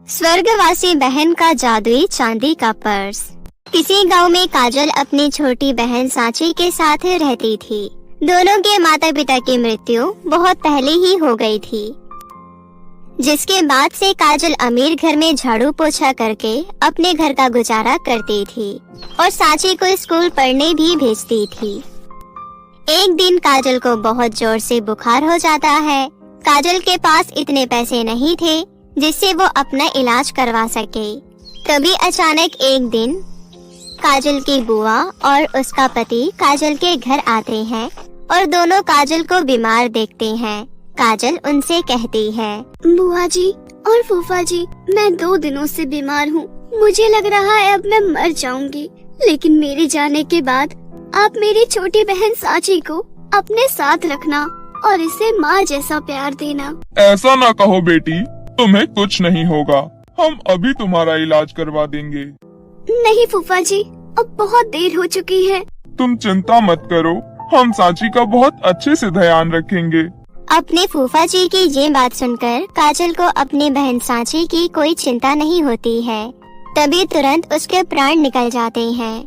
स्वर्गवासी बहन का जादुई चांदी का पर्स। किसी गांव में काजल अपनी छोटी बहन सांची के साथ रहती थी। दोनों के माता पिता की मृत्यु बहुत पहले ही हो गई थी, जिसके बाद से काजल अमीर घर में झाड़ू पोछा करके अपने घर का गुजारा करती थी और सांची को स्कूल पढ़ने भी भेजती थी। एक दिन काजल को बहुत जोर से बुखार हो जाता है। काजल के पास इतने पैसे नहीं थे जिससे वो अपना इलाज करवा सके। तभी अचानक एक दिन काजल की बुआ और उसका पति काजल के घर आते हैं और दोनों काजल को बीमार देखते हैं। काजल उनसे कहती है, बुआ जी और फूफा जी, मैं 2 दिनों से बीमार हूँ। मुझे लग रहा है अब मैं मर जाऊंगी, लेकिन मेरे जाने के बाद आप मेरी छोटी बहन सांची को अपने साथ रखना और इसे माँ जैसा प्यार देना। ऐसा ना कहो बेटी, तुम्हें कुछ नहीं होगा। हम अभी तुम्हारा इलाज करवा देंगे। नहीं फूफा जी, अब बहुत देर हो चुकी है। तुम चिंता मत करो, हम सांची का बहुत अच्छे से ध्यान रखेंगे। अपने फूफा जी की ये बात सुनकर काजल को अपनी बहन सांची की कोई चिंता नहीं होती है। तभी तुरंत उसके प्राण निकल जाते हैं।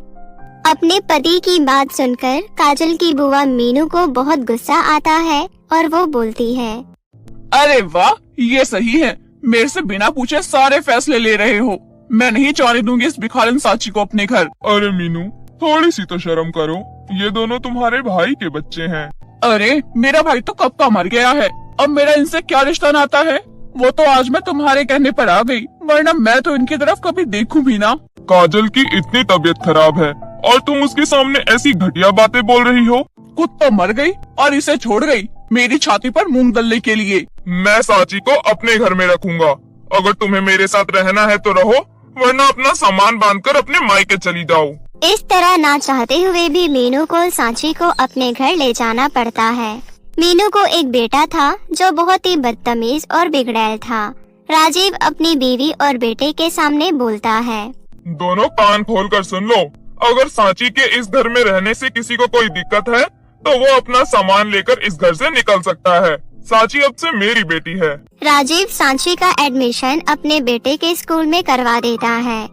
अपने पति की बात सुनकर काजल की बुआ मीनू को बहुत गुस्सा आता है और वो बोलती है, अरे वाह, ये सही है। मेरे से बिना पूछे सारे फैसले ले रहे हो। मैं नहीं जाने दूंगी इस भिखारिन सांची को अपने घर। अरे मीनू, थोड़ी सी तो शर्म करो। ये दोनों तुम्हारे भाई के बच्चे हैं। अरे मेरा भाई तो कब का मर गया है, अब मेरा इनसे क्या रिश्ता नाता है। वो तो आज मैं तुम्हारे कहने पर आ गई, वरना मैं तो इनकी तरफ कभी देखूं भी ना। काजल की इतनी तबीयत खराब है और तुम उसके सामने ऐसी घटिया बातें बोल रही हो। खुद तो मर गई और इसे छोड़ गई मेरी छाती पर मूंग दलने के लिए। मैं सांची को अपने घर में रखूंगा। अगर तुम्हें मेरे साथ रहना है तो रहो, वरना अपना सामान बांधकर अपने मायके चली जाओ। इस तरह ना चाहते हुए भी मीनू को सांची को अपने घर ले जाना पड़ता है। मीनू को एक बेटा था जो बहुत ही बदतमीज और बिगड़ैल था। राजीव अपनी बीवी और बेटे के सामने बोलता है, दोनों कान खोल कर सुन लो। अगर सांची के इस घर में रहने से किसी को कोई दिक्कत है तो वो अपना सामान लेकर इस घर से निकल सकता है। सांची अब से मेरी बेटी है। राजीव सांची का एडमिशन अपने बेटे के स्कूल में करवा देता है।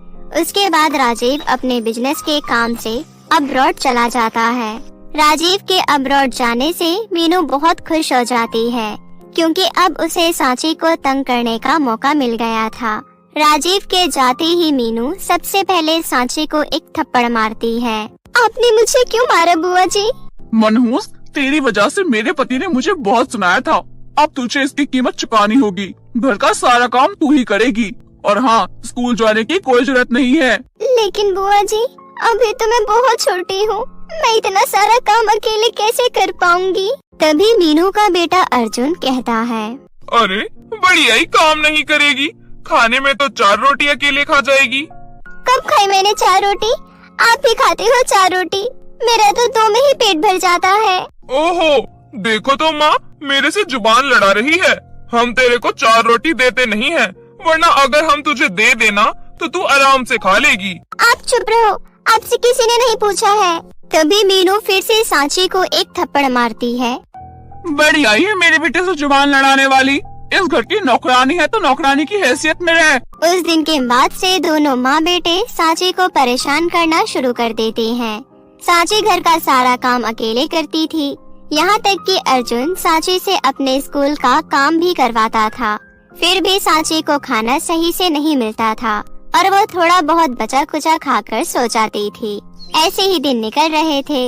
उसके बाद राजीव अपने बिजनेस के काम से अब्रॉड चला जाता है। राजीव के अब्रॉड जाने से मीनू बहुत खुश हो जाती है, क्योंकि अब उसे सांची को तंग करने का मौका मिल गया था। राजीव के जाते ही मीनू सबसे पहले सांची को एक थप्पड़ मारती है। आपने मुझे क्यों मारा बुआ जी? मनहूस, तेरी वजह से मेरे पति ने मुझे बहुत सुनाया था। अब तुझे इसकी कीमत चुकानी होगी। घर का सारा काम तू ही करेगी और हाँ, स्कूल जाने की कोई जरूरत नहीं है। लेकिन बुआ जी, अभी तो मैं बहुत छोटी हूँ, मैं इतना सारा काम अकेले कैसे कर पाऊंगी? तभी मीनू का बेटा अर्जुन कहता है, अरे बढ़िया ही काम नहीं करेगी, खाने में तो 4 रोटी अकेले खा जाएगी। कब खाई मैंने 4 रोटी? आप भी खाते हो 4 रोटी? मेरा तो 2 में ही पेट भर जाता है। ओहो, देखो तो माँ मेरे से जुबान लड़ा रही है। हम तेरे को 4 रोटी देते नहीं हैं, वरना अगर हम तुझे दे देना तो तू आराम से खा लेगी। आप चुप रहो, आपसे किसी ने नहीं पूछा है। तभी मीनू फिर से सांची को एक थप्पड़ मारती है। बड़ी आई है मेरे बेटे से जुबान लड़ाने वाली। इस घर की नौकरानी है तो नौकरानी की हैसियत में रहे। उस दिन के बाद से दोनों माँ बेटे सांची को परेशान करना शुरू कर देते हैं। सांची घर का सारा काम अकेले करती थी, यहाँ तक कि अर्जुन सांची से अपने स्कूल का काम भी करवाता था। फिर भी सांची को खाना सही से नहीं मिलता था और वो थोड़ा बहुत बचा कुचा खाकर सो जाती थी। ऐसे ही दिन निकल रहे थे।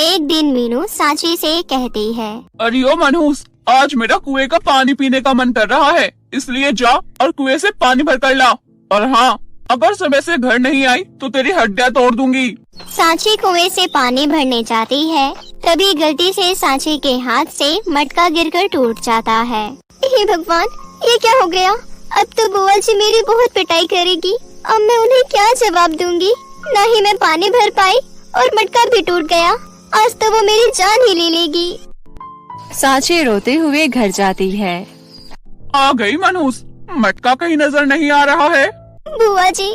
एक दिन मीनू सांची से कहती है, अरे ओ मनहूस, आज मेरा कुएं का पानी पीने का मन कर रहा है, इसलिए जा और कुएं से पानी भर कर ला। और हाँ, अगर समय से घर नहीं आई तो तेरी हड्डियाँ तोड़ दूंगी। सांची कुएं से पानी भरने जाती है, तभी गलती से सांची के हाथ से मटका गिरकर टूट जाता है। हे भगवान, ये क्या हो गया? अब तो बुआ जी मेरी बहुत पिटाई करेगी। अब मैं उन्हें क्या जवाब दूंगी? न ही मैं पानी भर पाई और मटका भी टूट गया। आज तो वो मेरी जान ही ले लेगी। सांची रोते हुए घर जाती है। आ गई मनहूस, मटका कहीं नजर नहीं आ रहा है। बुआ जी,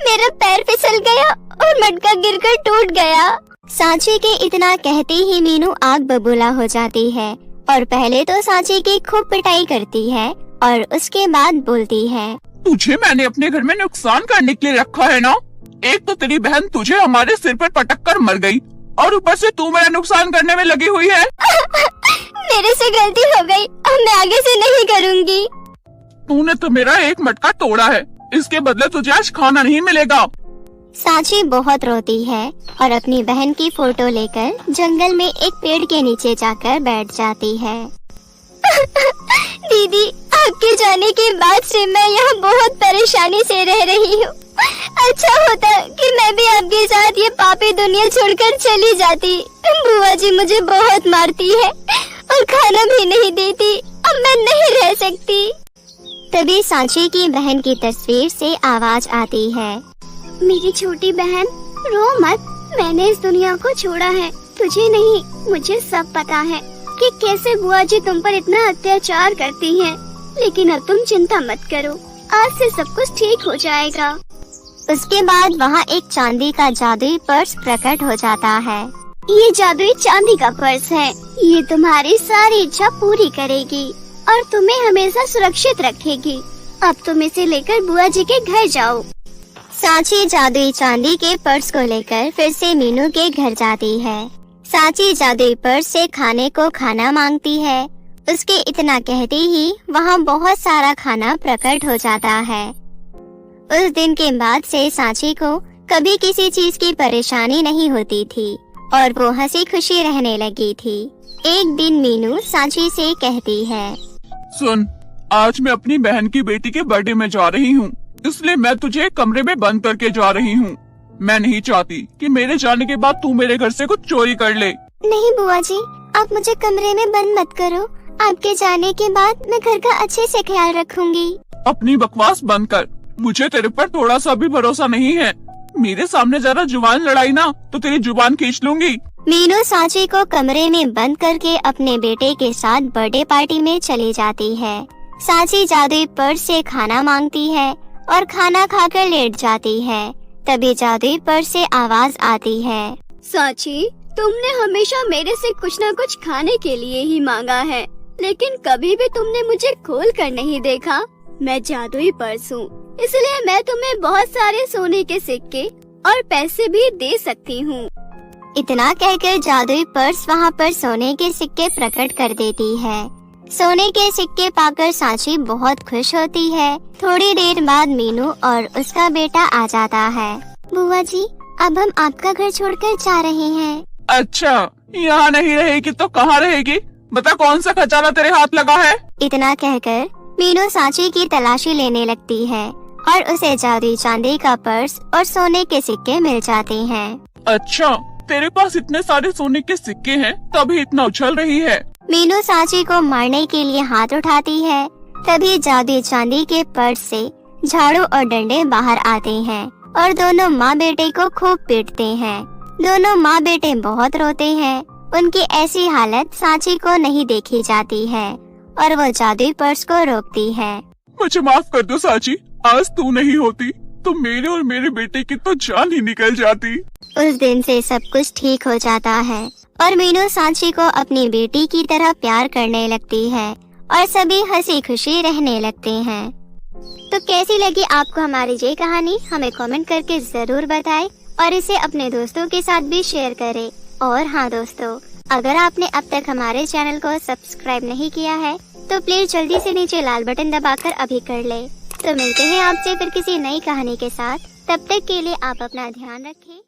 मेरा पैर फिसल गया और मटका गिरकर टूट गया। सांची के इतना कहते ही मीनू आग बबूला हो जाती है और पहले तो सांची की खूब पिटाई करती है और उसके बाद बोलती है, तुझे मैंने अपने घर में नुकसान करने के लिए रखा है ना। एक तो तेरी बहन तुझे हमारे सिर पर पटक कर मर गई और ऊपर से तू मेरा नुकसान करने में लगी हुई है। मेरे से गलती हो गई, अब मैं आगे से नहीं करूँगी। तूने तो मेरा एक मटका तोड़ा है, इसके बदले तुझे आज खाना नहीं मिलेगा। सांची बहुत रोती है और अपनी बहन की फोटो लेकर जंगल में एक पेड़ के नीचे जाकर बैठ जाती है। दीदी, आपके जाने के बाद से मैं यहाँ बहुत परेशानी से रह रही हूँ। अच्छा होता कि मैं भी आपके साथ ये पापी दुनिया छोड़कर चली जाती। बुआ जी मुझे बहुत मारती है और खाना भी नहीं देती। अब मैं नहीं रह सकती। तभी सांची की बहन की तस्वीर से आवाज आती है। मेरी छोटी बहन, रो मत। मैंने इस दुनिया को छोड़ा है, तुझे नहीं, मुझे सब पता है कि कैसे बुआ जी तुम पर इतना अत्याचार करती हैं। लेकिन अब तुम चिंता मत करो, आज से सब कुछ ठीक हो जाएगा। उसके बाद वहाँ एक चांदी का जादुई पर्स प्रकट हो जाता है। ये जादुई चांदी का पर्स है। ये तुम्हारी सारी इच्छा पूरी करेगी और तुम्हें हमेशा सुरक्षित रखेगी। अब तुम इसे लेकर बुआ जी के घर जाओ। सांची जादुई चांदी के पर्स को लेकर फिर से मीनू के घर जाती है। सांची जादुई पर्स से खाने को खाना मांगती है। उसके इतना कहते ही वहाँ बहुत सारा खाना प्रकट हो जाता है। उस दिन के बाद से सांची को कभी किसी चीज की परेशानी नहीं होती थी और वो हंसी खुशी रहने लगी थी। एक दिन मीनू सांची से कहती है, सुन, आज मैं अपनी बहन की बेटी के बर्थडे में जा रही हूँ, इसलिए मैं तुझे एक कमरे में बंद करके जा रही हूँ। मैं नहीं चाहती कि मेरे जाने के बाद तू मेरे घर से कुछ चोरी कर ले। नहीं बुआ जी, आप मुझे कमरे में बंद मत करो। आपके जाने के बाद मैं घर का अच्छे से ख्याल रखूंगी। अपनी बकवास बंद कर, मुझे तेरे पर थोड़ा सा भी भरोसा नहीं है। मेरे सामने जरा जुबान लड़ाई ना तो तेरी जुबान खींच लूंगी। मीनू सांची को कमरे में बंद करके अपने बेटे के साथ बर्थडे पार्टी में चली जाती है। सांची जादुई पर्स से खाना मांगती है और खाना खाकर लेट जाती है। तभी जादुई पर्स से आवाज आती है, सांची, तुमने हमेशा मेरे से कुछ न कुछ खाने के लिए ही मांगा है, लेकिन कभी भी तुमने मुझे खोल कर नहीं देखा। मैं जादुई पर्स हूँ, इसलिए मैं तुम्हें बहुत सारे सोने के सिक्के और पैसे भी दे सकती हूँ। इतना कहकर जादुई पर्स वहाँ पर सोने के सिक्के प्रकट कर देती है। सोने के सिक्के पाकर सांची बहुत खुश होती है। थोड़ी देर बाद मीनू और उसका बेटा आ जाता है। बुआ जी, अब हम आपका घर छोड़कर जा रहे हैं। अच्छा, यहाँ नहीं रहेगी तो कहाँ रहेगी? बता, कौन सा खजाना तेरे हाथ लगा है? इतना कहकर मीनू सांची की तलाशी लेने लगती है और उसे जादुई चांदी का पर्स और सोने के सिक्के मिल जाते हैं। अच्छा, तेरे पास इतने सारे सोने के सिक्के हैं, तभी इतना उछल रही है। मीनू सांची को मारने के लिए हाथ उठाती है। तभी जादुई चांदी के पर्स से झाड़ू और डंडे बाहर आते हैं और दोनों माँ बेटे को खूब पीटते हैं। दोनों माँ बेटे बहुत रोते हैं। उनकी ऐसी हालत सांची को नहीं देखी जाती है और वो जादुई पर्स को रोकती है। मुझे माफ कर दो सांची, आज तू नहीं होती तो मेरे और मेरे बेटे की तो जान ही निकल जाती। उस दिन से सब कुछ ठीक हो जाता है और मीनू सांची को अपनी बेटी की तरह प्यार करने लगती है और सभी हंसी खुशी रहने लगते हैं। तो कैसी लगी आपको हमारी ये कहानी? हमें कमेंट करके जरूर बताएं और इसे अपने दोस्तों के साथ भी शेयर करें। और हाँ दोस्तों, अगर आपने अब तक हमारे चैनल को सब्सक्राइब नहीं किया है तो प्लीज जल्दी से नीचे लाल बटन दबाकर अभी कर ले। तो मिलते हैं आपसे फिर किसी नई कहानी के साथ। तब तक के लिए आप अपना ध्यान रखें।